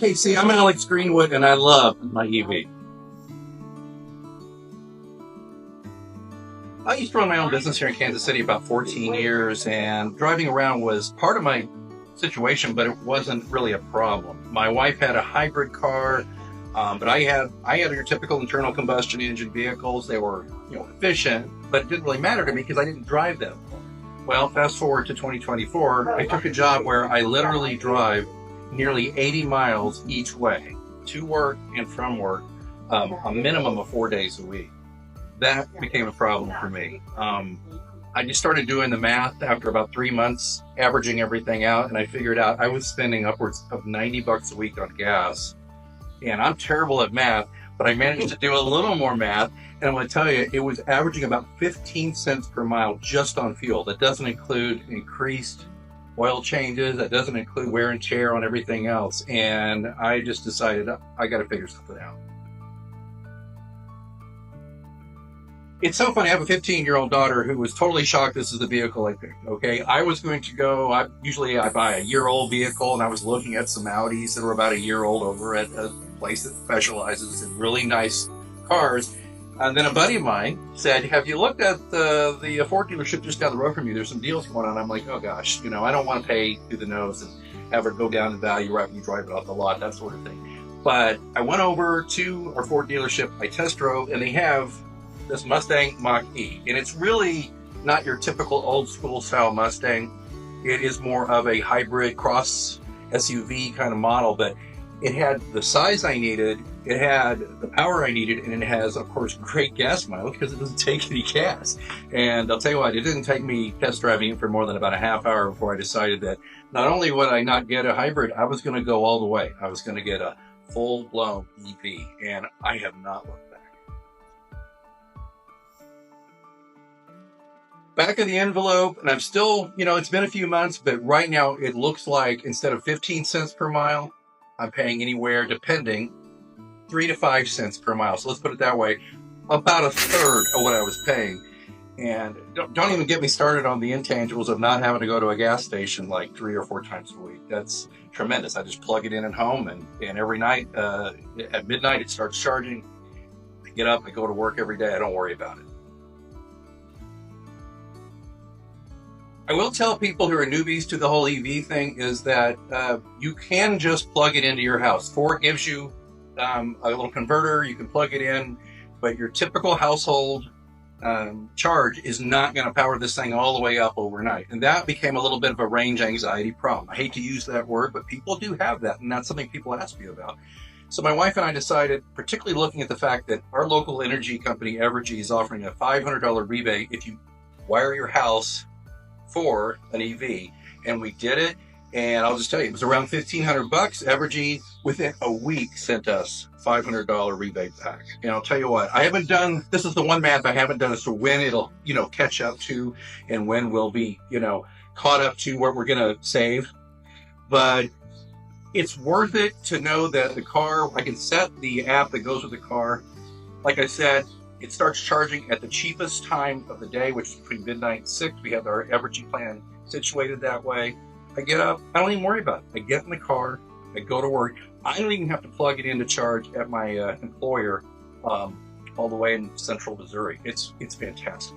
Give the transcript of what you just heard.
Hey, see, I'm Alex Greenwood, and I love my EV. I used to run my own business here in Kansas City about 14 years, and driving around was part of my situation, but it wasn't really a problem. My wife had a hybrid car, but I had your typical internal combustion engine vehicles. They were, efficient, but it didn't really matter to me because I didn't drive them. Well, fast forward to 2024, I took a job where I literally drive nearly 80 miles each way to work and from work, a minimum of 4 days a week. That became a problem for me. I just started doing the math after about 3 months, averaging everything out, and I figured out I was spending upwards of $90 a week on gas. And I'm terrible at math, but I managed to do a little more math, and I'm going to tell you, it was averaging about 15 cents per mile just on fuel. That doesn't include increased oil changes, that doesn't include wear and tear on everything else. And I just decided I got to figure something out. It's so funny. I have a 15-year-old daughter who was totally shocked this is the vehicle I picked. Okay, I was going to go, I buy a year-old vehicle, and I was looking at some Audis that were about a year old over at a place that specializes in really nice cars. And then a buddy of mine said, have you looked at the Ford dealership just down the road from you? There's some deals going on. I'm like, oh gosh, I don't want to pay through the nose and have it go down in value right when you drive it off the lot, that sort of thing. But I went over to our Ford dealership, I test drove, and they have this Mustang Mach-E. And it's really not your typical old school style Mustang. It is more of a hybrid cross SUV kind of model, but it had the size I needed, it had the power I needed, and it has, of course, great gas mileage because it doesn't take any gas. And I'll tell you what, it didn't take me test driving it for more than about a half hour before I decided that not only would I not get a hybrid, I was going to go all the way. I was going to get a full-blown EV, and I have not looked back. Back of the envelope, and I'm still, it's been a few months, but right now it looks like instead of 15 cents per mile, I'm paying anywhere, depending, 3 to 5 cents per mile. So let's put it that way, about a third of what I was paying. And don't even get me started on the intangibles of not having to go to a gas station like 3 or 4 times a week. That's tremendous. I just plug it in at home, and every night at midnight it starts charging. I get up, I go to work every day. I don't worry about it. I will tell people who are newbies to the whole EV thing is that you can just plug it into your house. Ford gives you a little converter, you can plug it in, but your typical household charge is not going to power this thing all the way up overnight. And that became a little bit of a range anxiety problem. I hate to use that word, but people do have that, and that's something people ask me about. So my wife and I decided, particularly looking at the fact that our local energy company, Evergy, is offering a $500 rebate if you wire your house for an EV, and we did it. And I'll just tell you, it was around $1,500. Evergy, within a week, sent us $500 rebate back. And I'll tell you what, I haven't done, this is the one math I haven't done as to when it'll, catch up to, and when we'll be, caught up to what we're going to save. But it's worth it to know that the car, I can set the app that goes with the car. Like I said, it starts charging at the cheapest time of the day, which is between midnight and 6. We have our Evergy plan situated that way. I get up, I don't even worry about it. I get in the car, I go to work. I don't even have to plug it in to charge at my employer all the way in central Missouri. It's fantastic.